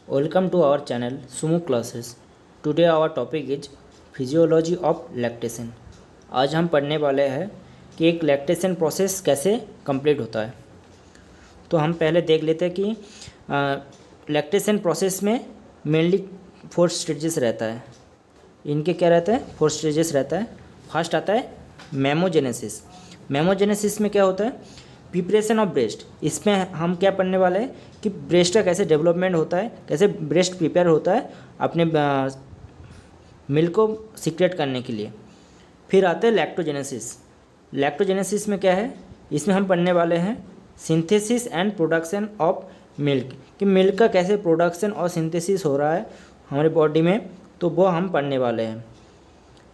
Welcome to our channel Sumo Classes. Today our topic is Physiology of Lactation. आज हम पढ़ने वाले हैं कि एक लैक्टेशन प्रोसेस कैसे कंप्लीट होता है। तो हम पहले देख लेते हैं कि लैक्टेशन प्रोसेस में मेनली 4 स्टेजेस रहता है। इनके क्या रहता है? 4 स्टेजेस रहता है। फर्स्ट आता है मेमोजेनेसिस। मेमोजेनेसिस में क्या होता है? Preparation of breast. इसमें हम क्या पढ़ने वाले हैं कि ब्रेस्ट का कैसे डेवलपमेंट होता है, कैसे ब्रेस्ट प्रिपेयर होता है अपने मिल्क को सीक्रेट करने के लिए। फिर आते हैं लैक्टोजेनेसिस। लैक्टोजेनेसिस में क्या है? इसमें हम पढ़ने वाले हैं synthesis and production of milk, कि मिल्क का कैसे प्रोडक्शन और सिंथेसिस हो रहा है हमारे बॉडी में, तो वो हम पढ़ने वाले हैं।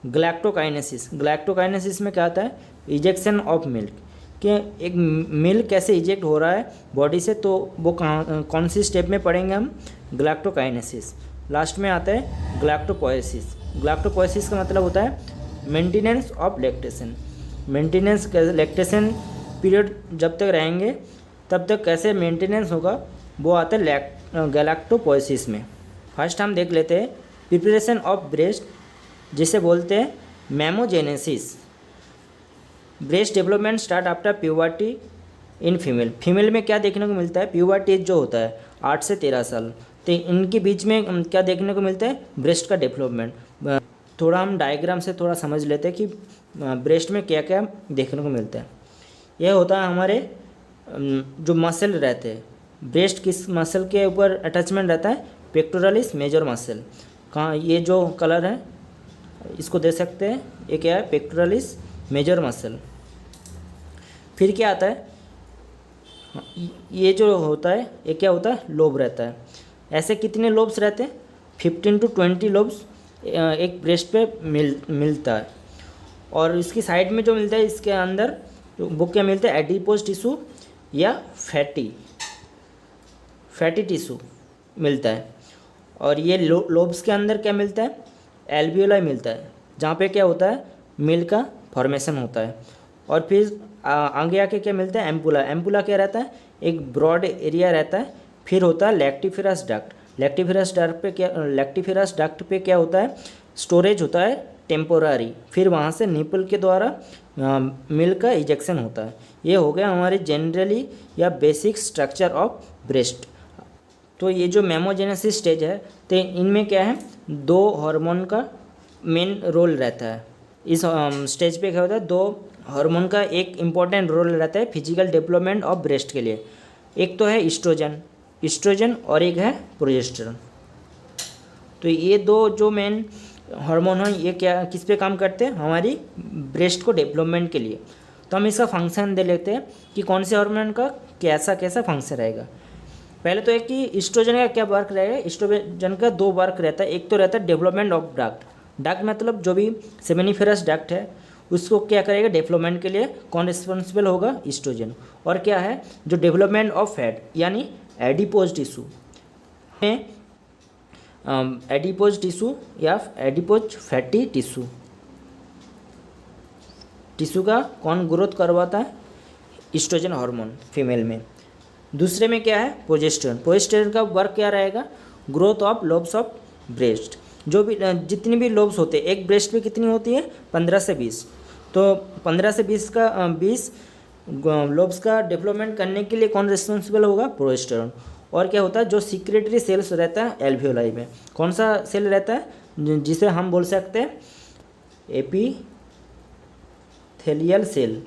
ग्लैक्टोकाइनेसिस। ग्लैक्टोकाइनेसिस में क्या आता है? इजेक्शन ऑफ मिल्क, कि एक मिल्क कैसे इजेक्ट हो रहा है बॉडी से, तो वो कौन सी स्टेप में पढ़ेंगे हम? ग्लैक्टोकाइनेसिस। लास्ट में आता है ग्लैक्टोपोएसिस। ग्लैक्टोपोएसिस का मतलब होता है maintenance of lactation. Maintenance lactation period जब तक रहेंगे तब तक कैसे मेंटेनेंस होगा, वो आता है गैलेक्टोपोएसिस में। फर्स्ट हम देख लेते हैं प्रिपरेशन ऑफ ब्रेस्ट, जिसे बोलते हैं mammogenesis. Breast development start after puberty in female. Female में क्या देखने को मिलता है? प्यूबर्टी एज जो होता है 8 से 13 साल, तो इनके बीच में क्या देखने को मिलता है? ब्रेस्ट का डेवलपमेंट। थोड़ा हम डायग्राम से थोड़ा समझ लेते हैं कि ब्रेस्ट में क्या क्या देखने को मिलता है। यह होता है हमारे जो मसल रहते हैं, ब्रेस्ट किस मसल के ऊपर अटैचमेंट रहता है? Pectoralis major muscle. कहाँ ये जो कलर है इसको दे सकते हैं, ये क्या है? Pectoralis major muscle. फिर क्या आता है? ये जो होता है ये क्या होता है? लोब रहता है। ऐसे कितने लोब्स रहते हैं? 15 to 20 लोब्स एक ब्रेस्ट पे मिलता है। और इसकी साइड में जो मिलता है, इसके अंदर वो क्या मिलता है? एडिपोज टिश्यू या फैटी टिश्यू मिलता है। और ये लोब्स के अंदर क्या मिलता है? एल्वियोलाई मिलता है, जहाँ पे क्या होता है? मिल्क का फॉर्मेशन होता है। और फिर आगे आके क्या मिलता है? एम्पुला। एम्पुला क्या रहता है? एक ब्रॉड एरिया रहता है। फिर होता है लैक्टिफेरस डक्ट। लैक्टिफेरस डक्ट पे क्या होता है? स्टोरेज होता है टेम्पोररी। फिर वहाँ से निपल के द्वारा मिल्क का इजेक्शन होता है। ये हो गया हमारे जनरली या बेसिक स्ट्रक्चर ऑफ ब्रेस्ट। तो ये जो मेमोजेनेसिस स्टेज है, तो इनमें क्या है? 2 हार्मोन का मेन रोल रहता है। इस स्टेज पे क्या होता है? 2 हार्मोन का एक इम्पॉर्टेंट रोल रहता है फिजिकल डेवलपमेंट ऑफ ब्रेस्ट के लिए। एक तो है इस्ट्रोजन और एक है प्रोजेस्टेरोन। तो ये 2 जो मेन हार्मोन हैं, ये क्या किस पे काम करते हैं? हमारी ब्रेस्ट को डेवलपमेंट के लिए। तो हम इसका फंक्शन दे लेते हैं कि कौन से हार्मोन का कैसा कैसा फंक्शन रहेगा। पहले तो है कि इस्ट्रोजन का क्या वर्क रहेगा? इस्ट्रोजन का 2 वर्क रहता है। एक तो रहता है डेवलपमेंट ऑफ डक्ट मतलब जो भी सेमिनिफेरस डक्ट है उसको क्या करेगा? डेवलपमेंट के लिए कौन रिस्पॉन्सिबल होगा? इस्ट्रोजन। और क्या है? जो डेवलपमेंट ऑफ फैट यानी एडिपोज टिश्यू में एडिपोज टिश्यू या एडिपोज फैटी टिश्यू का कौन ग्रोथ करवाता है? इस्ट्रोजन हार्मोन फीमेल में। दूसरे में क्या है? प्रोजेस्टेरोन का वर्क क्या रहेगा? Growth of lobes of breast. जो भी जितनी भी लोब्स होते हैं, एक ब्रेस्ट पे कितनी होती है? 15 से 20। तो 15 से 20 लोब्स का डेवलपमेंट करने के लिए कौन रिस्पॉन्सिबल होगा? प्रोजेस्टेरोन। और क्या होता है? जो सीक्रेटरी सेल्स रहता है एल्वियोलाई में, कौन सा सेल रहता है? जिसे हम बोल सकते हैं एपिथेलियल सेल।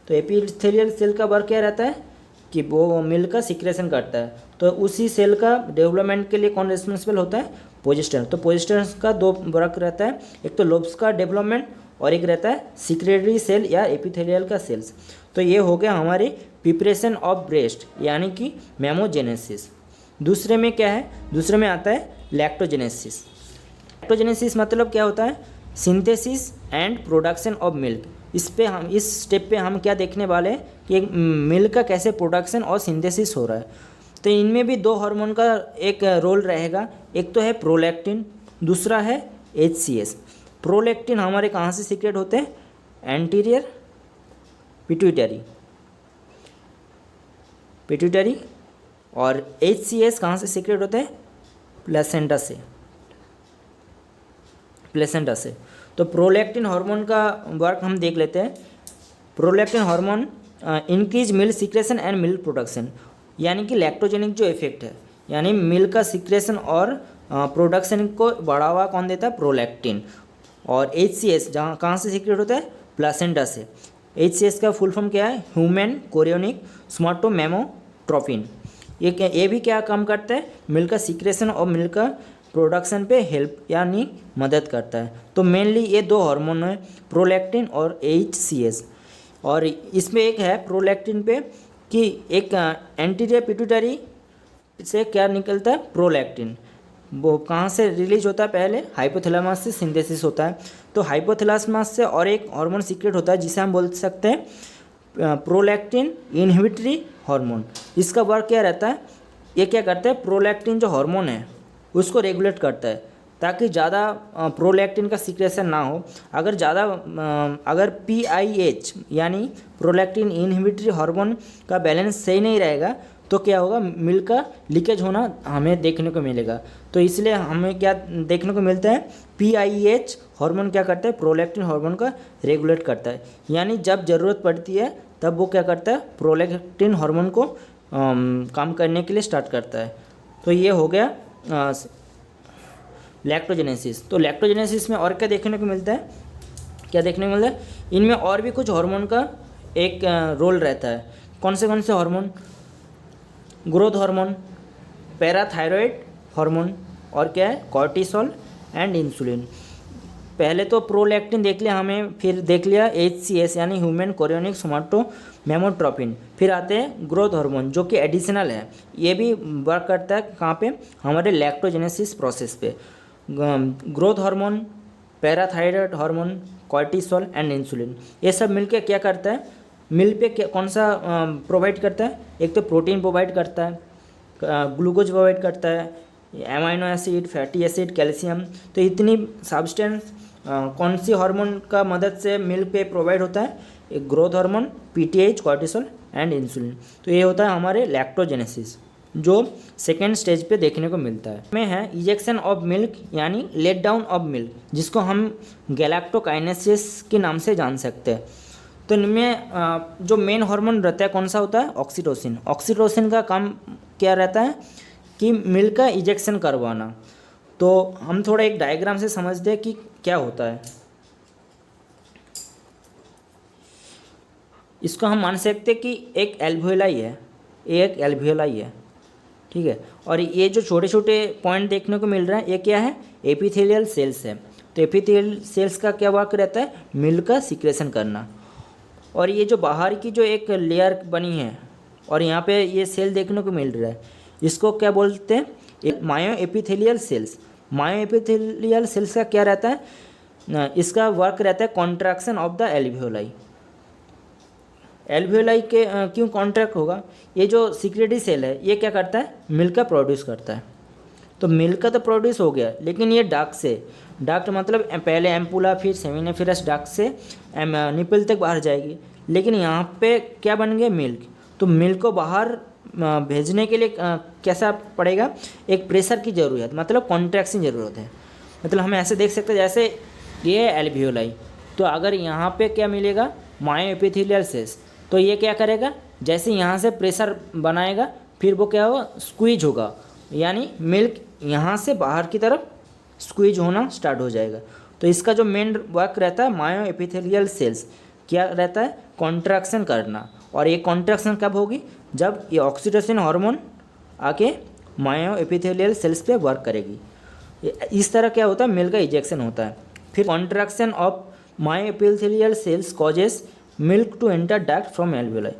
तो एपिथेलियल सेल का वर्क क्या रहता है? कि वो मिल्क का सिक्रेशन करता है। तो उसी सेल का डेवलपमेंट के लिए कौन रिस्पॉन्सिबल होता है? प्रोजेस्टेरोन। तो प्रोजेस्टेरोन का 2 वर्क रहता है, एक तो लोब्स का डेवलपमेंट और एक रहता है सिक्रेटरी सेल या एपिथेलियल का सेल्स। तो ये हो गया हमारी प्रिपरेशन ऑफ ब्रेस्ट यानी कि मेमोजेनेसिस। दूसरे में क्या है? दूसरे में आता है लैक्टोजेनेसिस। लैक्टोजेनेसिस मतलब क्या होता है? Synthesis and production of milk. इस स्टेप पे हम क्या देखने वाले हैं कि मिल्क का कैसे प्रोडक्शन और सिंथेसिस हो रहा है। तो इनमें भी 2 हार्मोन का एक रोल रहेगा। एक तो है प्रोलैक्टिन, दूसरा है HCS। प्रोलैक्टिन हमारे कहाँ से सीक्रेट होते हैं? एंटीरियर पिट्यूटरी और HCS कहाँ से सीक्रेट होते हैं? प्लेसेंटा से, प्लेसेंटा से। तो प्रोलैक्टिन हार्मोन का वर्क हम देख लेते हैं। Prolactin hormone increase milk secretion and milk production, यानी कि लैक्टोजेनिक जो इफेक्ट है, यानी मिल्क का सीक्रेशन और प्रोडक्शन को बढ़ावा कौन देता है? प्रोलैक्टिन। और HCS जहाँ कहाँ से सीक्रेट होता है? प्लेसेंटा से। HCS का फुल फॉर्म क्या है? Human chorionic somatomammotropin. ये भी क्या काम करता है? मिल्क का सीक्रेशन और मिल्क का प्रोडक्शन पे हेल्प यानी मदद करता है। तो मेनली ये दो हार्मोन है, प्रोलैक्टिन और HCS। और इसमें एक है प्रोलैक्टिन पे कि एक एंटीरियर पिट्यूटरी से क्या निकलता है? प्रोलैक्टिन। वो कहाँ से रिलीज होता है? पहले हाइपोथैलेमस से सिंथेसिस होता है। तो हाइपोथैलेमस से और एक हार्मोन सीक्रेट होता है जिसे हम बोल सकते हैं प्रोलैक्टिन इनहिबिटरी हार्मोन। इसका वर्क क्या रहता है? ये क्या करता है? प्रोलैक्टिन जो हार्मोन है उसको रेगुलेट करता है ताकि ज़्यादा प्रोलैक्टिन का सीक्रेशन ना हो। अगर ज़्यादा अगर PIH यानी प्रोलैक्टिन इनहिबिटरी हार्मोन का बैलेंस सही नहीं रहेगा तो क्या होगा? मिल्क का लीकेज होना हमें देखने को मिलेगा। तो इसलिए हमें क्या देखने को मिलता है? PIH हार्मोन क्या करता है? प्रोलैक्टिन हार्मोन का रेगुलेट करता है, यानी जब ज़रूरत पड़ती है तब वो क्या करता है? प्रोलैक्टिन हार्मोन को काम करने के लिए स्टार्ट करता है। तो ये हो गया लैक्टोजेनेसिस। तो लैक्टोजेनेसिस में और क्या देखने को मिलता है? क्या देखने को मिलता है? इनमें और भी कुछ हार्मोन का एक रोल रहता है। कौन से hormone? Growth hormone, parathyroid hormone और क्या है? Cortisol and insulin. पहले तो प्रोलैक्टिन देख लिया हमें, फिर देख लिया HCS यानी ह्यूमन कोरियोनिक सोमाटोमेमोट्रोपिन। फिर आते हैं ग्रोथ हार्मोन जो कि एडिशनल है, ये भी वर्क करता है कहाँ पे? हमारे लैक्टोजेनेसिस प्रोसेस पे। Growth hormone, parathyroid hormone, cortisol and insulin, ये सब मिलके क्या करता है? मिल्क पे कौन सा प्रोवाइड करता है? एक तो प्रोटीन प्रोवाइड करता है, ग्लूकोज प्रोवाइड करता है, amino acid, fatty acid, calcium. तो इतनी सब्सटेंस कौन सी हार्मोन का मदद से मिल्क पे प्रोवाइड होता है? एक growth hormone, PTH, cortisol and insulin. तो ये होता है हमारे लैक्टोजेनेसिस जो सेकेंड स्टेज पे देखने को मिलता है। में है इजेक्शन ऑफ मिल्क यानी लेट डाउन ऑफ मिल्क, जिसको हम गैलेक्टोकाइनेसिस के नाम से जान सकते हैं। तो इनमें जो मेन हार्मोन रहता है कौन सा होता है? ऑक्सीटोसिन। ऑक्सीटोसिन का काम क्या रहता है? कि मिल्क का इजेक्शन करवाना। तो हम थोड़ा एक डायग्राम से समझते हैं कि क्या होता है। इसको हम मान सकते हैं कि एक एल्वियोलाई है, एक एल्वियोलाई है, ठीक है। और ये जो छोटे छोटे पॉइंट देखने को मिल रहा है ये क्या है? एपिथेलियल सेल्स है। तो एपिथेलियल सेल्स का क्या वर्क रहता है? मिल्क का सीक्रेशन करना। और ये जो बाहर की जो एक लेयर बनी है और यहाँ पे ये सेल देखने को मिल रहा है, इसको क्या बोलते हैं? मायो एपिथेलियल सेल्स। मायो एपिथेलियल सेल्स का क्या रहता है? इसका वर्क रहता है contraction of the alveoli. Alveoli के क्यों कॉन्ट्रैक्ट होगा? ये जो सिक्रेटरी सेल है ये क्या करता है? मिल्क का प्रोड्यूस करता है। तो मिल्क का तो प्रोड्यूस हो गया, लेकिन ये डक्ट से, डक्ट मतलब पहले एम्पुला फिर सेमिनिफेरस डक्ट से निपल तक बाहर जाएगी, लेकिन यहाँ पे क्या बन गया? मिल्क। तो मिल्क को बाहर भेजने के लिए कैसा पड़ेगा? एक प्रेशर की ज़रूरत, मतलब कॉन्ट्रैक्शन ज़रूरत है। मतलब हम ऐसे देख सकते हैं जैसे ये एल्वियोलाई, तो अगर यहाँ पे क्या मिलेगा? मायो एपिथेलियल सेल्स। तो ये क्या करेगा? जैसे यहाँ से प्रेशर बनाएगा फिर वो क्या होगा? स्क्वीज होगा, यानी मिल्क यहाँ से बाहर की तरफ स्क्वीज होना स्टार्ट हो जाएगा। तो इसका जो मेन वर्क रहता है मायो एपिथेलियल सेल्स क्या रहता है? कॉन्ट्रैक्शन करना। और ये कॉन्ट्रैक्शन कब होगी? जब ये ऑक्सीटोसिन हार्मोन आके मायो एपिथेलियल सेल्स पे वर्क करेगी। इस तरह क्या होता है? मिल्क का इजेक्शन होता है। फिर contraction of myoepithelial cells causes milk to enter duct from alveoli.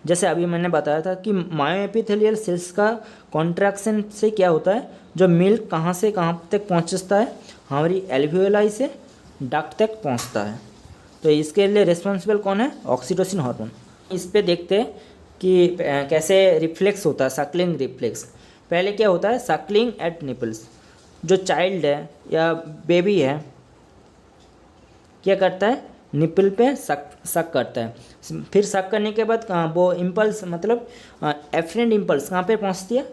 जैसे अभी मैंने बताया था कि मायो एपिथेलियल सेल्स का कॉन्ट्रैक्शन से क्या होता है? जो मिल्क कहाँ से कहाँ तक पहुँचता है? हमारी एल्वियोलाई से डक्ट तक पहुँचता है। तो इसके लिए रिस्पॉन्सिबल कौन है? Oxytocin hormone. इस पे देखते हैं कि कैसे रिफ्लेक्स होता है, सक्लिंग रिफ्लेक्स। पहले क्या होता है? सक्लिंग एट निपल्स। जो चाइल्ड है या बेबी है क्या करता है? निपल पे सक करता है। फिर सक करने के बाद वो इम्पल्स मतलब एफरेंट इम्पल्स कहाँ पे पहुँचती है,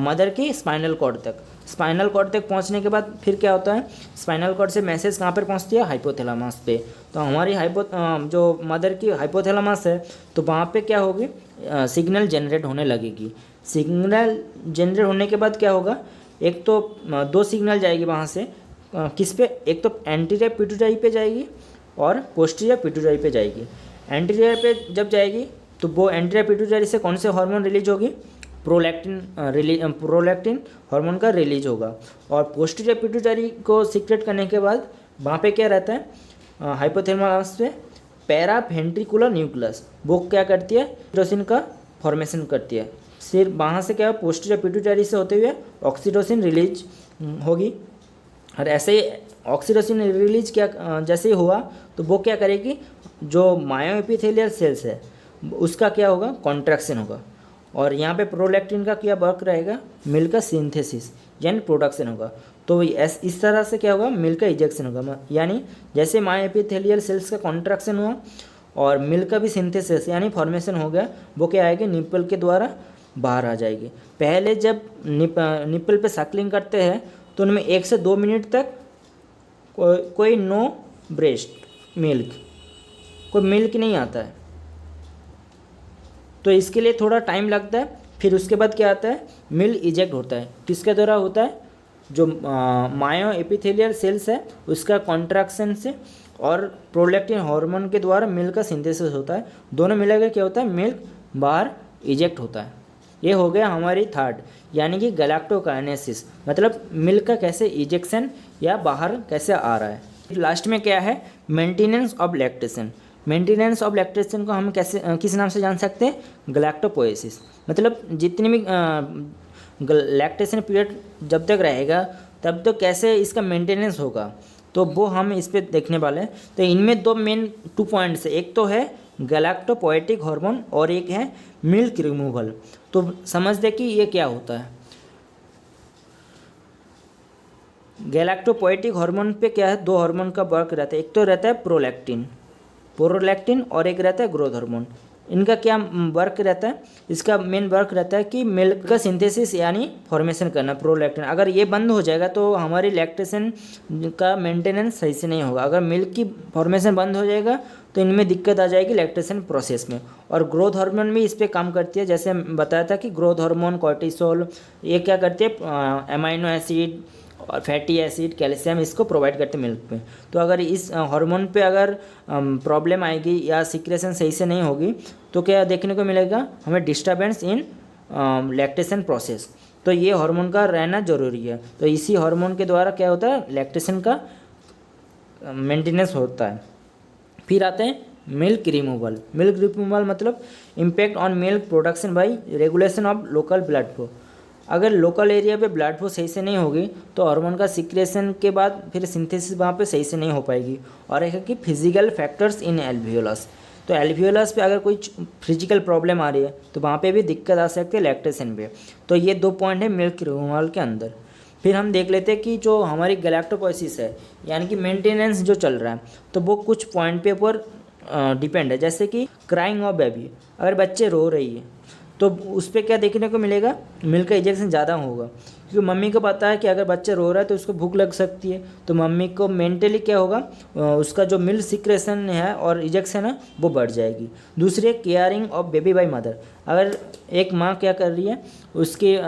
मदर की स्पाइनल कॉर्ड तक। स्पाइनल कॉर्ड तक पहुंचने के बाद फिर क्या होता है, स्पाइनल कॉर्ड से मैसेज कहाँ पर पहुंचती है, हाइपोथैलेमस पे। तो हमारी जो मदर की हाइपोथैलेमस है तो वहाँ पे क्या होगी, सिग्नल जनरेट होने लगेगी। सिग्नल जनरेट होने के बाद क्या होगा, एक तो दो सिग्नल जाएगी वहाँ से, किस पे, एक तो एंटीरियर पिट्यूटरी पे जाएगी और पोस्टीरियर पिट्यूटरी पे जाएगी। एंटीरियर पे जब जाएगी तो वो एंटीरियर पिट्यूटरी से कौन से हार्मोन रिलीज होगी, प्रोलैक्टिन हार्मोन का रिलीज होगा। और पोस्टीरियर पिट्यूटरी को सीक्रेट करने के बाद वहाँ पे क्या रहता है, हाइपोथैलेमस पे पैरावेंट्रिकुलर न्यूक्लियस, वो क्या करती है, ऑक्सीटोसिन का फॉर्मेशन करती है। सिर्फ वहाँ से क्या, पोस्टीरियर पिट्यूटरी से होते हुए ऑक्सीटोसिन रिलीज होगी। और ऐसे ही ऑक्सीटोसिन रिलीज क्या जैसे ही हुआ तो वो क्या करेगी, जो मायोएपिथेलियल सेल्स है उसका क्या होगा, कॉन्ट्रैक्शन होगा। और यहाँ पे प्रोलैक्टिन का क्या वर्क रहेगा, मिल्क का सिंथेसिस यानी प्रोडक्शन होगा। तो इस तरह से क्या होगा, मिल्क का इजेक्शन होगा। यानी जैसे मायोएपिथेलियल सेल्स का कॉन्ट्रैक्शन हुआ और मिल्क का भी सिंथेसिस यानी फॉर्मेशन हो गया, वो क्या आएगी, निप्पल के द्वारा बाहर आ जाएगी। पहले जब निप्पल पे सैकलिंग करते हैं तो उनमें 1 से 2 मिनट तक कोई नो ब्रेस्ट मिल्क, कोई मिल्क नहीं आता है, तो इसके लिए थोड़ा टाइम लगता है। फिर उसके बाद क्या आता है, मिल्क इजेक्ट होता है। किसके द्वारा होता है, जो मायो एपिथेलियल सेल्स है उसका कॉन्ट्रैक्शन से और प्रोलैक्टिन हार्मोन के द्वारा मिल्क का सिंथेसिस होता है। दोनों मिलाकर क्या होता है, मिल्क बाहर इजेक्ट होता है। ये हो गया हमारी थर्ड, यानी कि गैलेक्टोकाइनेसिस, मतलब मिल्क का कैसे इजेक्शन या बाहर कैसे आ रहा है। लास्ट में क्या है, maintenance of lactation. Maintenance of lactation को हम कैसे किस नाम से जान सकते हैं, गैलेक्टोपोएसिस। मतलब जितनी भी लैक्टेशन पीरियड जब तक रहेगा तब तक कैसे इसका मेंटेनेंस होगा, तो वो हम इस पर देखने वाले हैं। तो इनमें दो मेन 2 पॉइंट्स है, एक तो है गैलेक्टोपोएटिक हार्मोन और एक है मिल्क रिमूवल। तो समझ दे कि ये क्या होता है। गैलेक्टोपोएटिक हार्मोन पे क्या है, 2 हार्मोन का वर्क रहता है, एक तो रहता है प्रोलैक्टिन और एक रहता है ग्रोथ हार्मोन। इनका क्या वर्क रहता है, इसका मेन वर्क रहता है कि मिल्क का सिंथेसिस यानी फॉर्मेशन करना, प्रोलैक्टिन। अगर ये बंद हो जाएगा तो हमारी लैक्टेशन का मेंटेनेंस सही से नहीं होगा। अगर मिल्क की फॉर्मेशन बंद हो जाएगा तो इनमें दिक्कत आ जाएगी लैक्टेशन प्रोसेस में। और ग्रोथ हार्मोन भी इस पर काम करती है, जैसे बताया था कि ग्रोथ हार्मोन, कॉर्टिसोल, ये क्या करते हैं, अमाइनो एसिड और फैटी एसिड, कैल्शियम इसको प्रोवाइड करते हैं मिल्क में। तो अगर इस हार्मोन पे अगर प्रॉब्लम आएगी या सिक्रेशन सही से नहीं होगी तो क्या देखने को मिलेगा, हमें डिस्टर्बेंस इन लैक्टेशन प्रोसेस। तो ये हार्मोन का रहना ज़रूरी है। तो इसी हार्मोन के द्वारा क्या होता है, लैक्टेशन का मेंटेनेंस होता है। फिर आते हैं मिल्क रिमूवल। मिल्क रिमूवल मतलब impact on milk production by regulation of local blood flow. अगर लोकल एरिया पे ब्लड फ्लो सही से नहीं होगी तो हार्मोन का सिक्रेशन के बाद फिर सिंथेसिस वहाँ पे सही से नहीं हो पाएगी। और एक है कि फिजिकल फैक्टर्स इन एल्वियोलस। तो एल्वियोलस पे अगर कोई फिजिकल प्रॉब्लम आ रही है तो वहाँ पे भी दिक्कत आ सकती है लैक्टेशन पे। तो ये 2 पॉइंट है मिल्क रिमूवल के अंदर। फिर हम देख लेते हैं कि जो हमारी गैलेक्टोपोएसिस है यानी कि मेंटेनेंस जो चल रहा है तो वो कुछ पॉइंट पे ऊपर डिपेंड है। जैसे कि क्राइंग ऑफ बेबी, अगर बच्चे रो रही है तो उस पर क्या देखने को मिलेगा, मिल्क का इजेक्शन ज़्यादा होगा। क्योंकि मम्मी को पता है कि अगर बच्चा रो रहा है तो उसको भूख लग सकती है, तो मम्मी को मेंटली क्या होगा, उसका जो मिल्क सिक्रेशन है और इजेक्शन है वो बढ़ जाएगी। दूसरी है caring of baby by mother. अगर एक माँ क्या कर रही है, उसके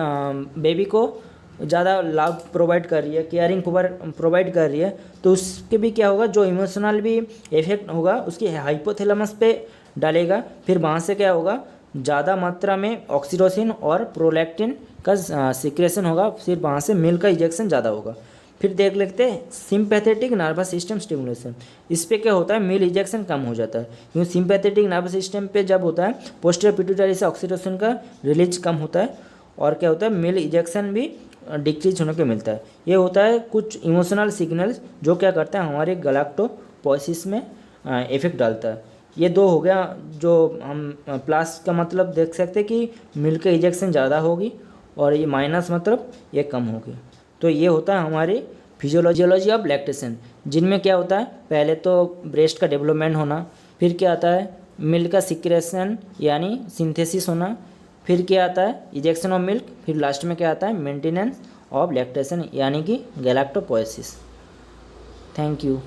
बेबी को ज़्यादा लाभ प्रोवाइड कर रही है, केयरिंग प्रोवाइड कर रही है, तो उसके भी क्या होगा, जो इमोशनल भी इफेक्ट होगा उसकी हाइपोथैलेमस पे डालेगा। फिर वहाँ से क्या होगा, ज़्यादा मात्रा में ऑक्सीटोसिन और प्रोलैक्टिन का सिक्रेशन होगा, फिर वहाँ से मिल्क का इजेक्शन ज़्यादा होगा। फिर देख लेते हैं सिंपैथेटिक नर्वस सिस्टम स्टिमुलेशन। इस पे क्या होता है, मिल्क इजेक्शन कम हो जाता है। क्योंकि सिंपैथेटिक नर्वस सिस्टम पे जब होता है पोस्टीरियर पिट्यूटरी से ऑक्सीटोसिन का रिलीज कम होता है और क्या होता है, मिल्क इजेक्शन भी डिक्रीज होने को मिलता है। ये होता है कुछ इमोशनल सिग्नल्स जो क्या करता है हमारे गैलेक्टोपोएसिस में इफेक्ट डालता है। ये 2 हो गया जो हम प्लस का मतलब देख सकते हैं कि मिल्क का इजेक्शन ज़्यादा होगी और ये माइनस मतलब ये कम होगी। तो ये होता है हमारी फिजियोलॉजी ऑफ लैक्टेशन, जिनमें क्या होता है, पहले तो ब्रेस्ट का डेवलपमेंट होना, फिर क्या आता है मिल्क का सिक्रेशन यानी सिंथेसिस होना, फिर क्या आता है इजेक्शन ऑफ मिल्क, फिर लास्ट में क्या आता है मेंटेनेंस ऑफ लैक्टेशन यानी कि गैलेक्टोपोएसिस। Thank you.